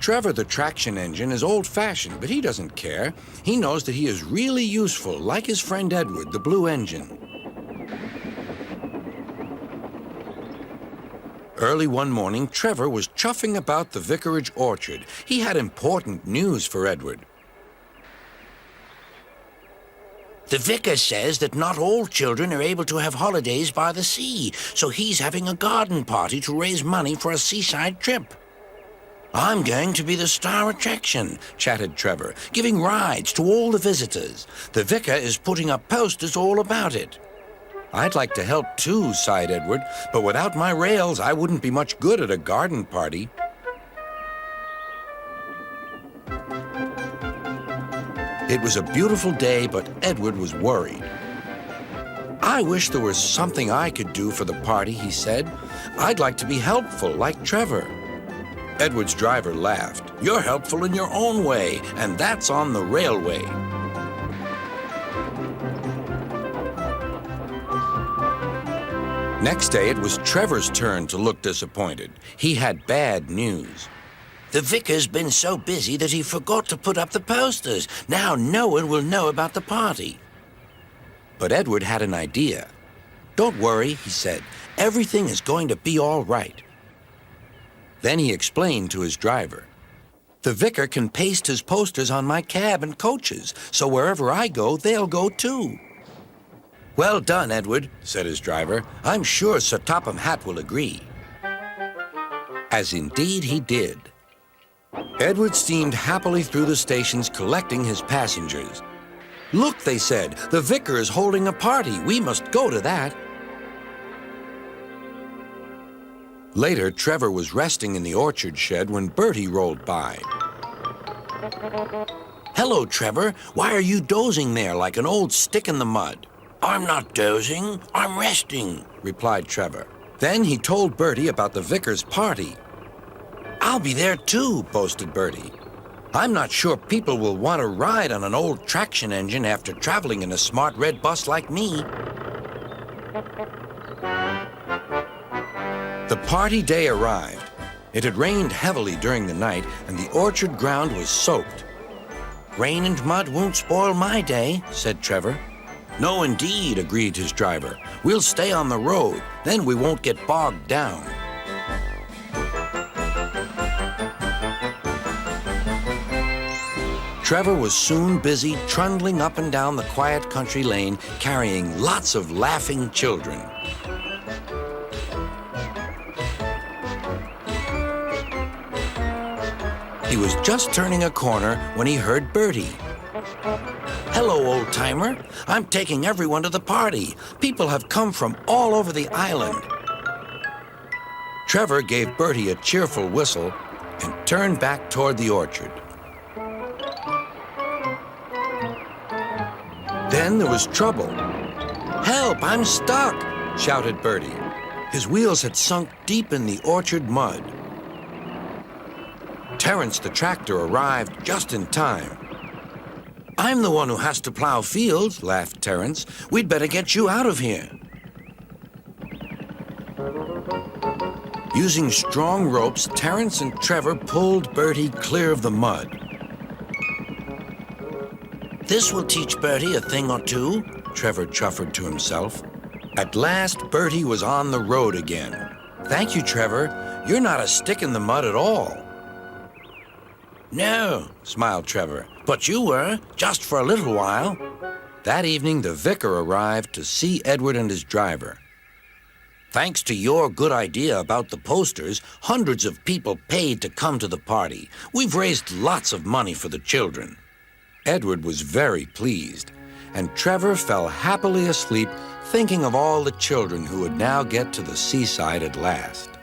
Trevor the traction engine is old-fashioned, but he doesn't care. He knows that he is really useful, like his friend Edward, the blue engine. Early one morning, Trevor was chuffing about the vicarage orchard. He had important news for Edward. The vicar says that not all children are able to have holidays by the sea, so he's having a garden party to raise money for a seaside trip. I'm going to be the star attraction, chatted Trevor, giving rides to all the visitors. The vicar is putting up posters all about it. I'd like to help too, sighed Edward, but without my rails, I wouldn't be much good at a garden party. It was a beautiful day, but Edward was worried. I wish there was something I could do for the party, he said. I'd like to be helpful, like Trevor. Edward's driver laughed. You're helpful in your own way, and that's on the railway. Next day, it was Trevor's turn to look disappointed. He had bad news. The vicar's been so busy that he forgot to put up the posters. Now no one will know about the party. But Edward had an idea. Don't worry, he said. Everything is going to be all right. Then he explained to his driver. The vicar can paste his posters on my cab and coaches, so wherever I go, they'll go too. Well done, Edward, said his driver. I'm sure Sir Topham Hatt will agree. As indeed he did. Edward steamed happily through the stations collecting his passengers. Look, they said, the vicar is holding a party. We must go to that. Later, Trevor was resting in the orchard shed when Bertie rolled by. Hello, Trevor. Why are you dozing there like an old stick in the mud? I'm not dozing. I'm resting, replied Trevor. Then he told Bertie about the vicar's party. I'll be there too, boasted Bertie. I'm not sure people will want to ride on an old traction engine after traveling in a smart red bus like me. The party day arrived. It had rained heavily during the night, and the orchard ground was soaked. Rain and mud won't spoil my day, said Trevor. No, indeed, agreed his driver. We'll stay on the road, then we won't get bogged down. Trevor was soon busy trundling up and down the quiet country lane, carrying lots of laughing children. He was just turning a corner when he heard Bertie. Hello, old-timer. I'm taking everyone to the party. People have come from all over the island. Trevor gave Bertie a cheerful whistle and turned back toward the orchard. Then there was trouble. Help, I'm stuck, shouted Bertie. His wheels had sunk deep in the orchard mud. Terence the tractor arrived just in time. I'm the one who has to plow fields, laughed Terence. We'd better get you out of here. Using strong ropes, Terence and Trevor pulled Bertie clear of the mud. This will teach Bertie a thing or two, Trevor chuffered to himself. At last, Bertie was on the road again. Thank you, Trevor. You're not a stick in the mud at all. No, smiled Trevor, but you were, just for a little while. That evening, the vicar arrived to see Edward and his driver. Thanks to your good idea about the posters, hundreds of people paid to come to the party. We've raised lots of money for the children. Edward was very pleased, and Trevor fell happily asleep thinking of all the children who would now get to the seaside at last.